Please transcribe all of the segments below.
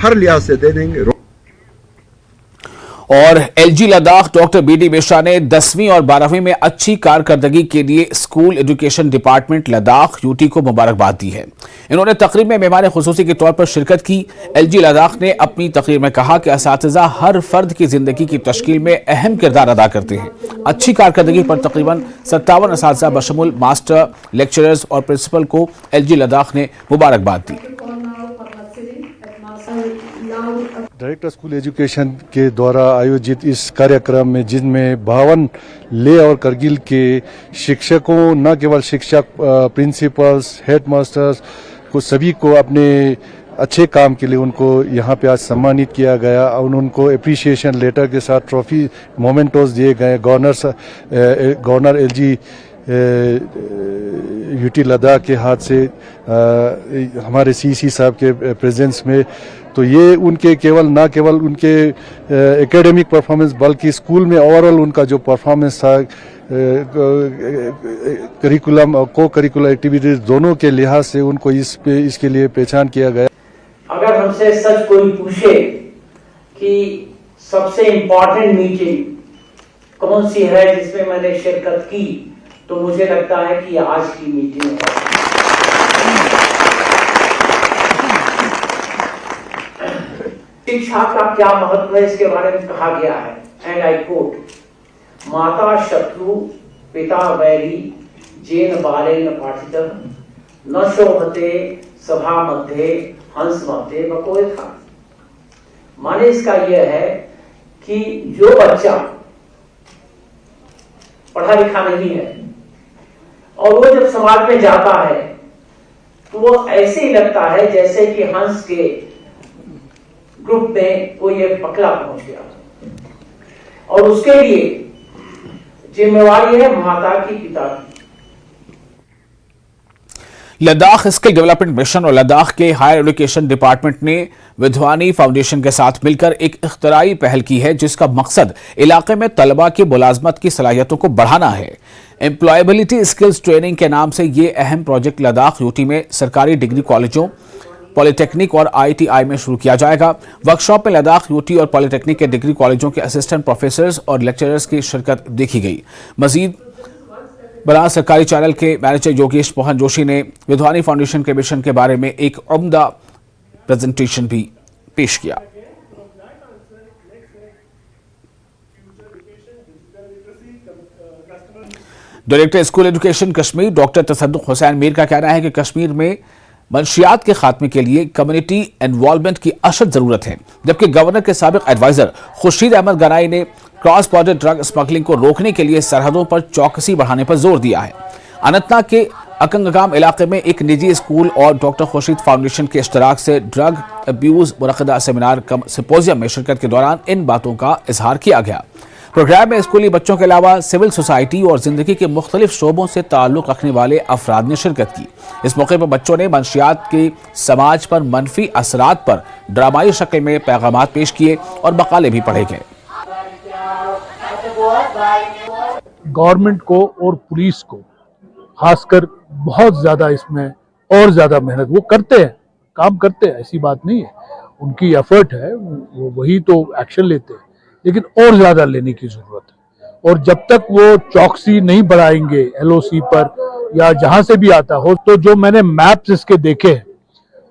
हर लिहाज से दे देंगे। और LG Ladakh doctor BD Mishra ने 10वीं और 12वीं में अच्छी कारकर्दगी के लिए school education department Ladakh UT को मुबारकबाद दी है। इन्होंने तकरीब में मेहमान खुसूसी के तौर पर शिरकत की। एलजी लद्दाख ने अपनी तकरीर में कहा कि असातिज़ा हर फर्द की जिंदगी की तश्कील में अहम किरदार अदा करते हैं। अच्छी कारकर्दगी पर तकरीबन 57 असातिज़ा बशमुल मास्टर, लेक्चरर्स और प्रिंसिपल को एलजी लद्दाख ने मुबारकबाद दी। डायरेक्टर स्कूल एजुकेशन के द्वारा आयोजित इस कार्यक्रम में, जिनमें 52 लेह और करगिल के शिक्षकों, न केवल शिक्षक, प्रिंसिपल्स, हेड मास्टर्स को सभी को अपने अच्छे काम के लिए उनको यहाँ पे आज सम्मानित किया गया और उनको अप्रिसिएशन लेटर के साथ ट्रॉफी मोमेंटोस दिए गए। गवर्नर एलजी यूटी लद्दाख के हाथ से हमारे सीसी साहब के प्रेजेंस में, तो ये उनके न केवल उनके एकेडमिक परफॉर्मेंस बल्कि स्कूल में ओवरऑल उनका जो परफॉर्मेंस था, करिकुलम और को करिकुलर एक्टिविटीज दोनों के लिहाज से उनको इसके लिए पहचान किया गया। अगर हमसे सच कोई पूछे कि सबसे इम्पोर्टेंट मीटिंग कौन सी है जिसमें मैंने शिरकत की, तो मुझे लगता है कि आज की मीटिंग है। शिक्षा का क्या महत्व है इसके बारे में कहा गया है, एंड आई कोट, माता शत्रु पिता वैरी जेन बालेन पाठितः न शोभते सभा मध्य हंस मध्य बकोय था। माने इसका यह है कि जो बच्चा पढ़ा लिखा नहीं है और वो जब समाज में जाता है तो वो ऐसे ही लगता है जैसे कि हंस के ग्रुप में कोई एक पकड़ा पहुंच गया, और उसके लिए जिम्मेवारी है माता की, पिता की। लद्दाख स्किल डेवलपमेंट मिशन और लद्दाख के हायर एजुकेशन डिपार्टमेंट ने विद्वानी फाउंडेशन के साथ मिलकर एक इख्तराई पहल की है, जिसका मकसद इलाके में तलबा की मुलाजमत की सलाहियतों को बढ़ाना है। एम्प्लॉयबिलिटी स्किल्स ट्रेनिंग के नाम से ये अहम प्रोजेक्ट लद्दाख यूटी में सरकारी डिग्री कॉलेजों, पॉलिटेक्निक और आईटीआई में शुरू किया जाएगा। वर्कशॉप में लद्दाख यूटी और पॉलिटेक्निक के डिग्री कॉलेजों के असिस्टेंट प्रोफेसर्स और लेक्चरर्स की शिरकत देखी गई। मजीद बना सरकारी चैनल के मैनेजर योगेश मोहन जोशी ने विद्वानी फाउंडेशन के मिशन के बारे में एक उम्दा प्रेजेंटेशन भी पेश किया। Director school education Kashmir doctor तसद्दुक हुसैन मीर का कहना है कि कश्मीर में मंशियात के खात्मे के लिए कम्युनिटी इन्वॉल्वमेंट की अशद जरूरत है, जबकि गवर्नर के साबिक एडवाइजर खुर्शीद अहमद गनाई ने क्रॉस बॉर्डर ड्रग स्मगलिंग को रोकने के लिए सरहदों पर चौकसी बढ़ाने पर जोर दिया है। अनंतनाग के अकंगगाम इलाके में एक निजी स्कूल और डॉक्टर खुर्शीद फाउंडेशन के इश्तराक से ड्रग अब्यूज मुनक़दा सेमिनार सिम्पोजियम में शिरकत के दौरान इन बातों का इजहार किया गया। प्रोग्राम में स्कूली बच्चों के अलावा सिविल सोसाइटी और जिंदगी के मुख्तलिफ शोबों से ताल्लुक रखने वाले अफराद ने शिरकत की। इस मौके पर बच्चों ने मंशियात के समाज पर मनफी असरात पर ड्रामाई शक्ल में पैगामात पेश किए और मकाले भी पढ़े गए। गवर्नमेंट को और पुलिस को खासकर बहुत ज्यादा इसमें और ज्यादा मेहनत वो करते हैं, काम करते हैं, ऐसी बात नहीं है, उनकी एफर्ट है, वो वही तो एक्शन लेते हैं, लेकिन और ज्यादा लेने की जरूरत है। और जब तक वो चौकसी नहीं बढ़ाएंगे एलओसी पर या जहां से भी आता हो, तो जो मैंने मैप्स इसके देखे हैं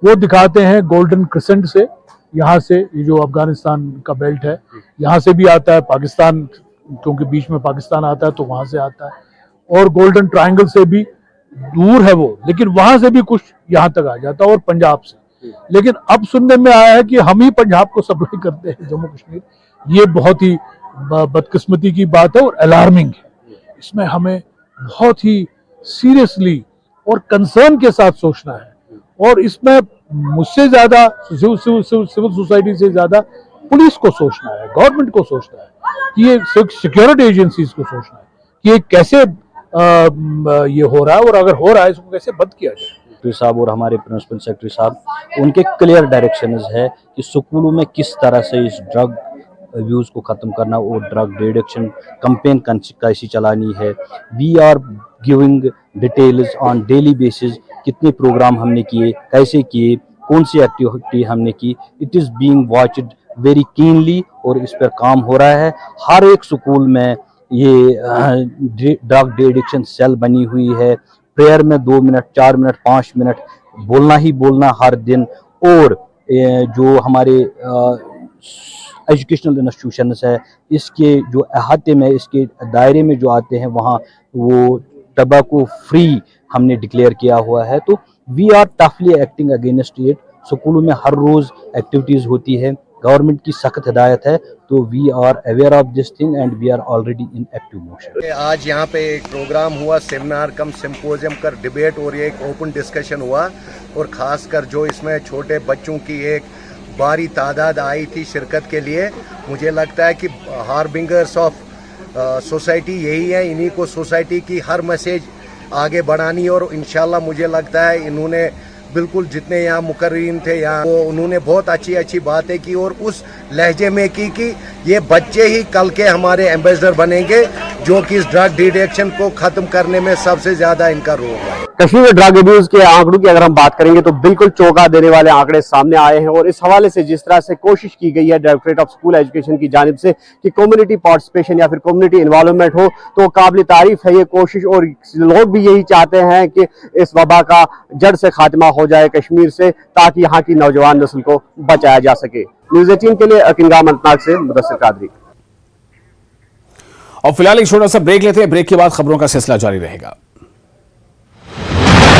वो दिखाते हैं गोल्डन क्रिसेंट से, यहाँ से ये जो अफगानिस्तान का बेल्ट है यहाँ से भी आता है, पाकिस्तान क्योंकि बीच में पाकिस्तान आता है तो वहां से आता है, और गोल्डन ट्रायंगल से भी दूर है वो, लेकिन वहां से भी कुछ यहाँ तक आ जाता है, और पंजाब से। लेकिन अब सुनने में आया है कि हम ही पंजाब को सप्लाई करते हैं, जम्मू कश्मीर। ये बहुत ही बदकिस्मती की बात है और अलार्मिंग है। इसमें हमें बहुत ही सीरियसली और कंसर्न के साथ सोचना है, और इसमें मुझसे ज्यादा सिविल सोसाइटी से ज्यादा पुलिस को सोचना है, गवर्नमेंट को सोचना है, कि ये सिक्योरिटी एजेंसीज को सोचना है कि ये कैसे ये हो रहा है, और अगर हो रहा है इसको कैसे बंद किया जाए। सेक्रेटरी साहब और हमारे प्रिंसिपल सेक्रेटरी साहब, उनके क्लियर डायरेक्शंस है कि स्कूलों में किस तरह से इस ड्रग अब्यूज़ को ख़त्म करना और ड्रग डिडक्शन कैंपेन कैसी चलानी है। We are giving details on daily basis, कितने प्रोग्राम हमने किए, कैसे किए, कौन सी एक्टिविटी हमने की, it is being watched very keenly और इस पर काम हो रहा है। हर एक स्कूल में ये ड्रग डिएडिक्शन सेल बनी हुई है। प्रेयर में 2 मिनट 4 मिनट 5 मिनट बोलना ही बोलना हर दिन, और जो हमारे एजुकेशनल इंस्टीट्यूशंस है इसके जो अहाते में, इसके दायरे में जो आते हैं वहाँ वो टबैको फ्री हमने डिक्लेयर किया हुआ है। तो we are toughly acting against it. स्कूलों में हर रोज़ एक्टिविटीज़ होती है, गवर्नमेंट की सख्त हिदायत है, तो we are aware of this thing and we are already in active motion. आज यहाँ पे एक प्रोग्राम हुआ, सेमिनार कम सिंपोजियम कर डिबेट, और ये एक ओपन डिस्कशन हुआ, और ख़ासकर जो इसमें छोटे बच्चों की एक भारी तादाद आई थी शिरकत के लिए। मुझे लगता है कि हार्बिंगर्स ऑफ सोसाइटी यही है, इन्हीं को सोसाइटी की हर मैसेज आगे बढ़ानी, और इंशाल्लाह मुझे लगता है इन्होंने बिल्कुल जितने यहाँ मुकर्रीन थे यहाँ, वो उन्होंने बहुत अच्छी अच्छी बातें की, और उस लहजे में की कि ये बच्चे ही कल के हमारे एम्बेसडर बनेंगे, जो कि इस ड्रग डिटेक्शन को ख़त्म करने में सबसे ज़्यादा इनका रोल है। कश्मीर में ड्रग अब्यूज के आंकड़ों की अगर हम बात करेंगे तो बिल्कुल चौंका देने वाले आंकड़े सामने आए हैं, और इस हवाले से जिस तरह से कोशिश की गई है डायरेक्टरेट ऑफ स्कूल एजुकेशन की जानिब से कि कम्युनिटी पार्टिसिपेशन या फिर कम्युनिटी इन्वॉल्वमेंट हो, तो काबिल तारीफ है ये कोशिश, और लोग भी यही चाहते हैं कि इस वबा का जड़ से खात्मा हो जाए कश्मीर से, ताकि यहाँ की नौजवान नस्ल को बचाया जा सके। न्यूज़ 18 के लिए अकिनगाम अनंतनाग से मुदस्सिर कादरी। और फिलहाल एक छोटा सा ब्रेक लेते हैं, ब्रेक के बाद खबरों का सिलसिला जारी रहेगा।